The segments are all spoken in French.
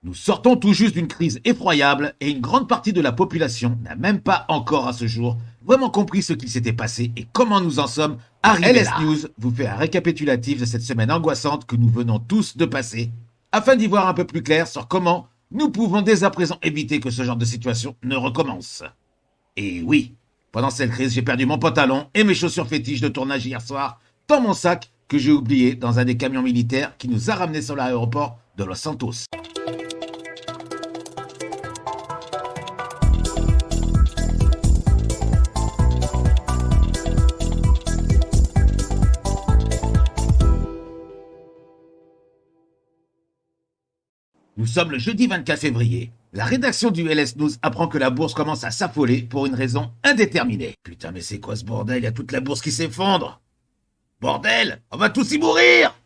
Nous sortons tout juste d'une crise effroyable et une grande partie de la population n'a même pas encore à ce jour vraiment compris ce qui s'était passé et comment nous en sommes arrivés là. LS News vous fait un récapitulatif de cette semaine angoissante que nous venons tous de passer afin d'y voir un peu plus clair sur comment nous pouvons dès à présent éviter que ce genre de situation ne recommence. Et oui, pendant cette crise, j'ai perdu mon pantalon et mes chaussures fétiches de tournage hier soir dans mon sac que j'ai oublié dans un des camions militaires qui nous a ramenés sur l'aéroport de Los Santos. Nous sommes le jeudi 24 février. La rédaction du LS News apprend que la bourse commence à s'affoler pour une raison indéterminée. Putain, mais c'est quoi ce bordel? Il y a toute la bourse qui s'effondre. Bordel, on va tous y mourir!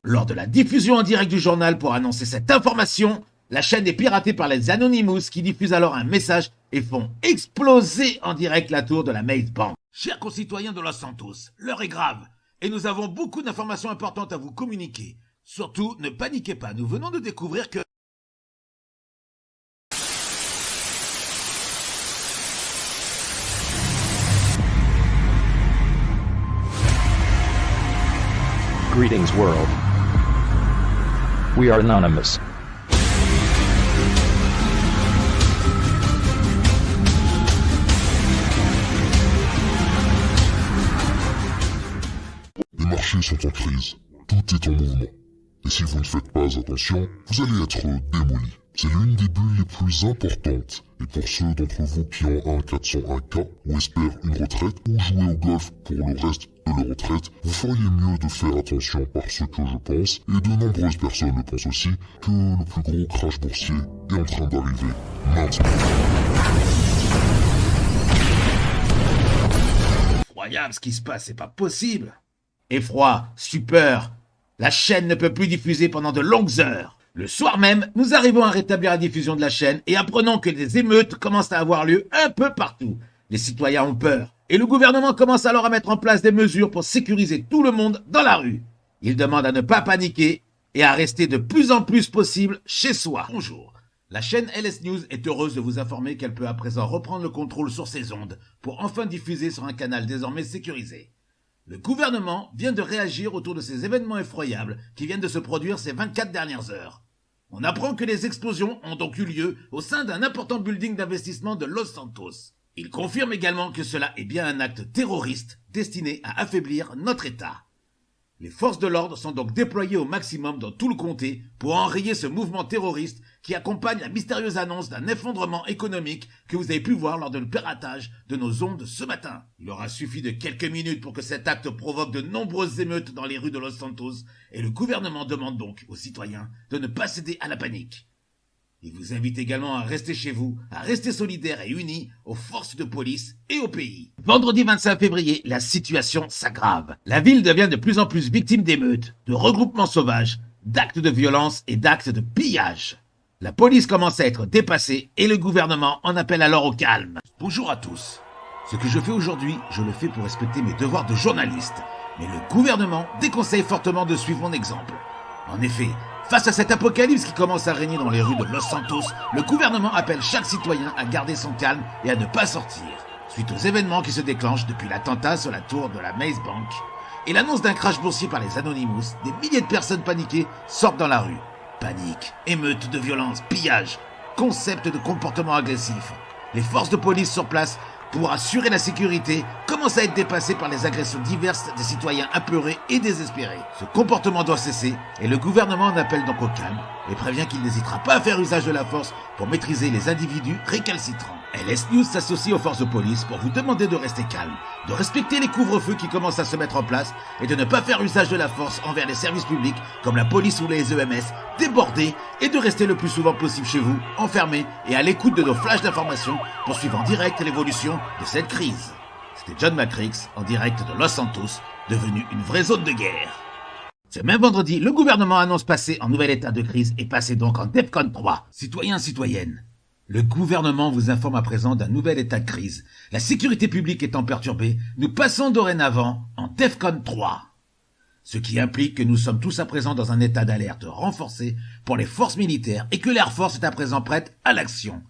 Lors de la diffusion en direct du journal pour annoncer cette information, la chaîne est piratée par les Anonymous qui diffusent alors un message et font exploser en direct la tour de la Maze Bank. Chers concitoyens de Los Santos, l'heure est grave et nous avons beaucoup d'informations importantes à vous communiquer. Surtout, ne paniquez pas, nous venons de découvrir que... Greetings, world. We are anonymous. Les marchés sont en crise. Tout est en mouvement. Et si vous ne faites pas attention, vous allez être démoli. C'est l'une des bulles les plus importantes. Et pour ceux d'entre vous qui ont un 401K ou espèrent une retraite ou jouer au golf pour le reste de leur retraite, vous feriez mieux de faire attention parce que je pense, et de nombreuses personnes le pensent aussi, que le plus gros crash boursier est en train d'arriver maintenant. Incroyable ce qui se passe, c'est pas possible. Effroi, stupeur, la chaîne ne peut plus diffuser pendant de longues heures. Le soir même, nous arrivons à rétablir la diffusion de la chaîne et apprenons que des émeutes commencent à avoir lieu un peu partout. Les citoyens ont peur et le gouvernement commence alors à mettre en place des mesures pour sécuriser tout le monde dans la rue. Il demande à ne pas paniquer et à rester de plus en plus possible chez soi. Bonjour. La chaîne LS News est heureuse de vous informer qu'elle peut à présent reprendre le contrôle sur ses ondes pour enfin diffuser sur un canal désormais sécurisé. Le gouvernement vient de réagir autour de ces événements effroyables qui viennent de se produire ces 24 dernières heures. On apprend que les explosions ont donc eu lieu au sein d'un important building d'investissement de Los Santos. Il confirme également que cela est bien un acte terroriste destiné à affaiblir notre État. Les forces de l'ordre sont donc déployées au maximum dans tout le comté pour enrayer ce mouvement terroriste qui accompagne la mystérieuse annonce d'un effondrement économique que vous avez pu voir lors de le piratage de nos ondes ce matin. Il aura suffi de quelques minutes pour que cet acte provoque de nombreuses émeutes dans les rues de Los Santos et le gouvernement demande donc aux citoyens de ne pas céder à la panique. Il vous invite également à rester chez vous, à rester solidaires et unis aux forces de police et au pays. Vendredi 25 février, la situation s'aggrave. La ville devient de plus en plus victime d'émeutes, de regroupements sauvages, d'actes de violence et d'actes de pillage. La police commence à être dépassée et le gouvernement en appelle alors au calme. Bonjour à tous. Ce que je fais aujourd'hui, je le fais pour respecter mes devoirs de journaliste. Mais le gouvernement déconseille fortement de suivre mon exemple. En effet, face à cet apocalypse qui commence à régner dans les rues de Los Santos, le gouvernement appelle chaque citoyen à garder son calme et à ne pas sortir. Suite aux événements qui se déclenchent depuis l'attentat sur la tour de la Maze Bank et l'annonce d'un crash boursier par les Anonymous, des milliers de personnes paniquées sortent dans la rue. Panique, émeute de violence, pillage, concept de comportement agressif. Les forces de police sur place, pour assurer la sécurité, commencent à être dépassées par les agressions diverses des citoyens apeurés et désespérés. Ce comportement doit cesser et le gouvernement en appelle donc au calme et prévient qu'il n'hésitera pas à faire usage de la force pour maîtriser les individus récalcitrants. LS News s'associe aux forces de police pour vous demander de rester calme, de respecter les couvre-feux qui commencent à se mettre en place et de ne pas faire usage de la force envers les services publics comme la police ou les EMS débordés et de rester le plus souvent possible chez vous, enfermés et à l'écoute de nos flashs d'informations pour suivre en direct l'évolution de cette crise. C'était John Matrix en direct de Los Santos, devenu une vraie zone de guerre. Ce même vendredi, le gouvernement annonce passer en nouvel état de crise et passer donc en DEFCON 3. Citoyens, citoyennes, le gouvernement vous informe à présent d'un nouvel état de crise. La sécurité publique étant perturbée, nous passons dorénavant en DEFCON 3. Ce qui implique que nous sommes tous à présent dans un état d'alerte renforcé pour les forces militaires et que l'Air Force est à présent prête à l'action.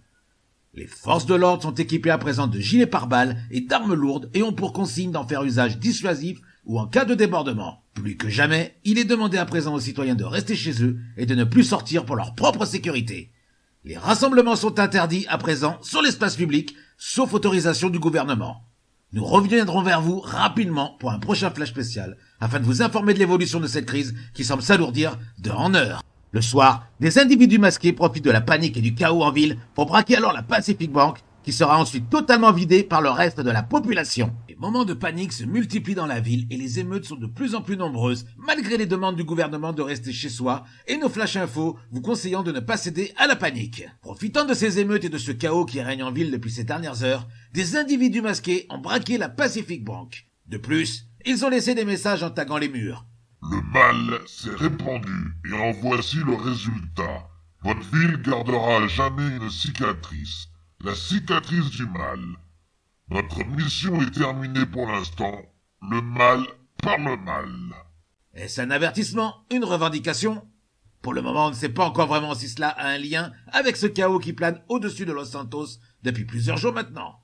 Les forces de l'ordre sont équipées à présent de gilets pare-balles et d'armes lourdes et ont pour consigne d'en faire usage dissuasif ou en cas de débordement. Plus que jamais, il est demandé à présent aux citoyens de rester chez eux et de ne plus sortir pour leur propre sécurité. Les rassemblements sont interdits à présent sur l'espace public, sauf autorisation du gouvernement. Nous reviendrons vers vous rapidement pour un prochain flash spécial afin de vous informer de l'évolution de cette crise qui semble s'alourdir d'heure en heure. Le soir, des individus masqués profitent de la panique et du chaos en ville pour braquer alors la Pacific Bank qui sera ensuite totalement vidée par le reste de la population. Les moments de panique se multiplient dans la ville et les émeutes sont de plus en plus nombreuses malgré les demandes du gouvernement de rester chez soi et nos flash infos vous conseillant de ne pas céder à la panique. Profitant de ces émeutes et de ce chaos qui règne en ville depuis ces dernières heures, des individus masqués ont braqué la Pacific Bank. De plus, ils ont laissé des messages en taguant les murs. Le mal s'est répandu et en voici le résultat. Votre ville gardera à jamais une cicatrice. La cicatrice du mal. Notre mission est terminée pour l'instant. Le mal par le mal. Est-ce un avertissement? Une revendication? Pour le moment, on ne sait pas encore vraiment si cela a un lien avec ce chaos qui plane au-dessus de Los Santos depuis plusieurs jours maintenant.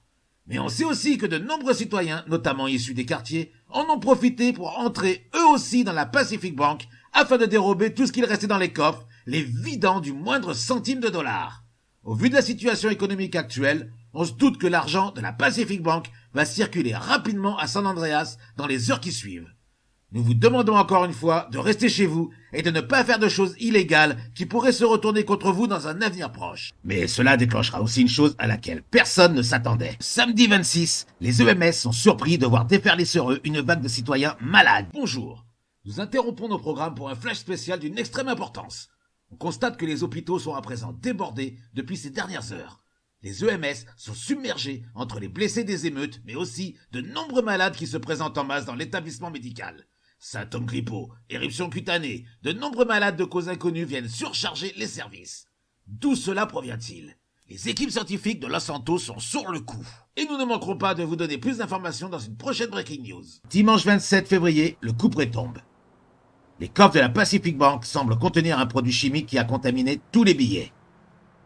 Mais on sait aussi que de nombreux citoyens, notamment issus des quartiers, en ont profité pour entrer eux aussi dans la Pacific Bank afin de dérober tout ce qu'il restait dans les coffres, les vidant du moindre centime de dollar. Au vu de la situation économique actuelle, on se doute que l'argent de la Pacific Bank va circuler rapidement à San Andreas dans les heures qui suivent. Nous vous demandons encore une fois de rester chez vous et de ne pas faire de choses illégales qui pourraient se retourner contre vous dans un avenir proche. Mais cela déclenchera aussi une chose à laquelle personne ne s'attendait. Samedi 26, les EMS sont surpris de voir déferler sur eux une vague de citoyens malades. Bonjour. Nous interrompons nos programmes pour un flash spécial d'une extrême importance. On constate que les hôpitaux sont à présent débordés depuis ces dernières heures. Les EMS sont submergés entre les blessés des émeutes, mais aussi de nombreux malades qui se présentent en masse dans l'établissement médical. Symptômes grippaux, éruptions cutanées, de nombreux malades de causes inconnues viennent surcharger les services. D'où cela provient-il? Les équipes scientifiques de Los Santos sont sur le coup. Et nous ne manquerons pas de vous donner plus d'informations dans une prochaine Breaking News. Dimanche 27 février, le couperet tombe. Les coffres de la Pacific Bank semblent contenir un produit chimique qui a contaminé tous les billets.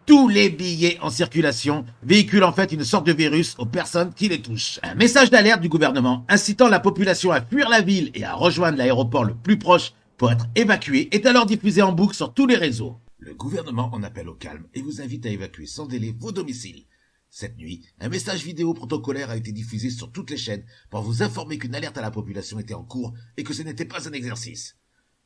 Tous les billets en circulation véhiculent en fait une sorte de virus aux personnes qui les touchent. Un message d'alerte du gouvernement incitant la population à fuir la ville et à rejoindre l'aéroport le plus proche pour être évacué est alors diffusé en boucle sur tous les réseaux. Le gouvernement en appelle au calme et vous invite à évacuer sans délai vos domiciles. Cette nuit, un message vidéo protocolaire a été diffusé sur toutes les chaînes pour vous informer qu'une alerte à la population était en cours et que ce n'était pas un exercice.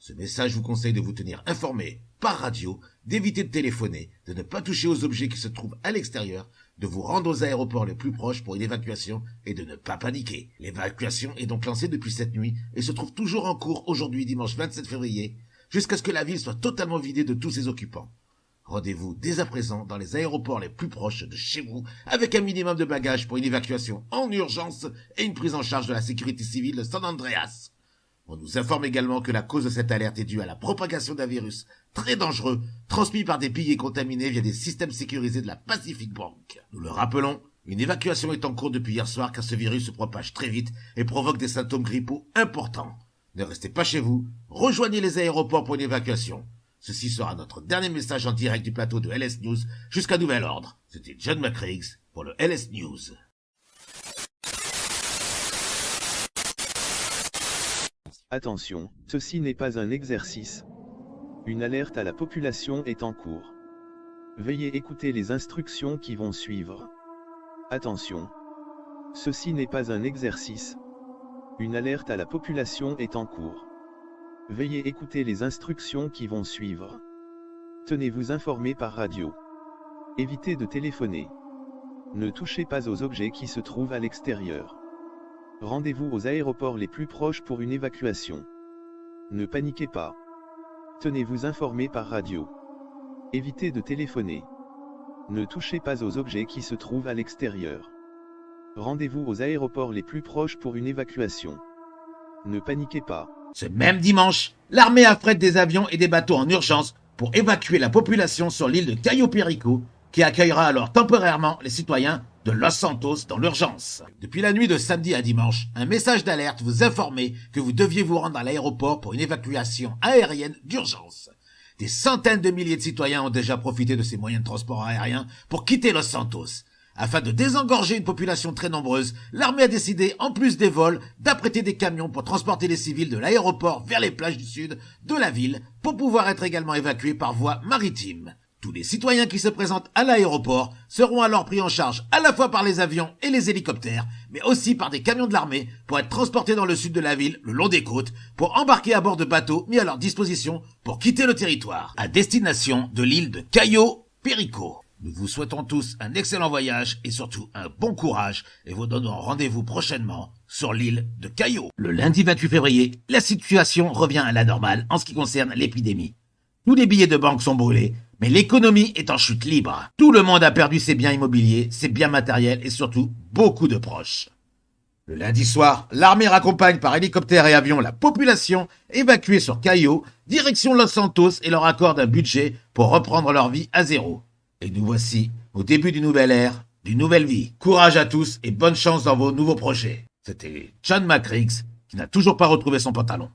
Ce message vous conseille de vous tenir informé par radio, d'éviter de téléphoner, de ne pas toucher aux objets qui se trouvent à l'extérieur, de vous rendre aux aéroports les plus proches pour une évacuation et de ne pas paniquer. L'évacuation est donc lancée depuis cette nuit et se trouve toujours en cours aujourd'hui dimanche 27 février, jusqu'à ce que la ville soit totalement vidée de tous ses occupants. Rendez-vous dès à présent dans les aéroports les plus proches de chez vous avec un minimum de bagages pour une évacuation en urgence et une prise en charge de la sécurité civile de San Andreas. On nous informe également que la cause de cette alerte est due à la propagation d'un virus très dangereux transmis par des billets contaminés via des systèmes sécurisés de la Pacific Bank. Nous le rappelons, une évacuation est en cours depuis hier soir car ce virus se propage très vite et provoque des symptômes grippaux importants. Ne restez pas chez vous, rejoignez les aéroports pour une évacuation. Ceci sera notre dernier message en direct du plateau de LS News jusqu'à nouvel ordre. C'était John McCriggs pour le LS News. Attention, ceci n'est pas un exercice. Une alerte à la population est en cours. Veuillez écouter les instructions qui vont suivre. Attention. Ceci n'est pas un exercice. Une alerte à la population est en cours. Veuillez écouter les instructions qui vont suivre. Tenez-vous informé par radio. Évitez de téléphoner. Ne touchez pas aux objets qui se trouvent à l'extérieur. Rendez-vous aux aéroports les plus proches pour une évacuation. Ne paniquez pas. Tenez-vous informé par radio. Évitez de téléphoner. Ne touchez pas aux objets qui se trouvent à l'extérieur. Rendez-vous aux aéroports les plus proches pour une évacuation. Ne paniquez pas. Ce même dimanche, l'armée affrète des avions et des bateaux en urgence pour évacuer la population sur l'île de Cayo Perico, qui accueillera alors temporairement les citoyens de Los Santos dans l'urgence. Depuis la nuit de samedi à dimanche, un message d'alerte vous informait que vous deviez vous rendre à l'aéroport pour une évacuation aérienne d'urgence. Des centaines de milliers de citoyens ont déjà profité de ces moyens de transport aérien pour quitter Los Santos. Afin de désengorger une population très nombreuse, l'armée a décidé, en plus des vols, d'apprêter des camions pour transporter les civils de l'aéroport vers les plages du sud de la ville pour pouvoir être également évacués par voie maritime. Tous les citoyens qui se présentent à l'aéroport seront alors pris en charge à la fois par les avions et les hélicoptères, mais aussi par des camions de l'armée pour être transportés dans le sud de la ville, le long des côtes, pour embarquer à bord de bateaux mis à leur disposition pour quitter le territoire, à destination de l'île de Cayo Perico. Nous vous souhaitons tous un excellent voyage et surtout un bon courage et vous donnons rendez-vous prochainement sur l'île de Cayo. Le lundi 28 février, la situation revient à la normale en ce qui concerne l'épidémie. Tous les billets de banque sont brûlés, mais l'économie est en chute libre. Tout le monde a perdu ses biens immobiliers, ses biens matériels et surtout beaucoup de proches. Le lundi soir, l'armée raccompagne par hélicoptère et avion la population évacuée sur Cayo, direction Los Santos et leur accorde un budget pour reprendre leur vie à zéro. Et nous voici au début d'une nouvelle ère, d'une nouvelle vie. Courage à tous et bonne chance dans vos nouveaux projets. C'était John McRiggs qui n'a toujours pas retrouvé son pantalon.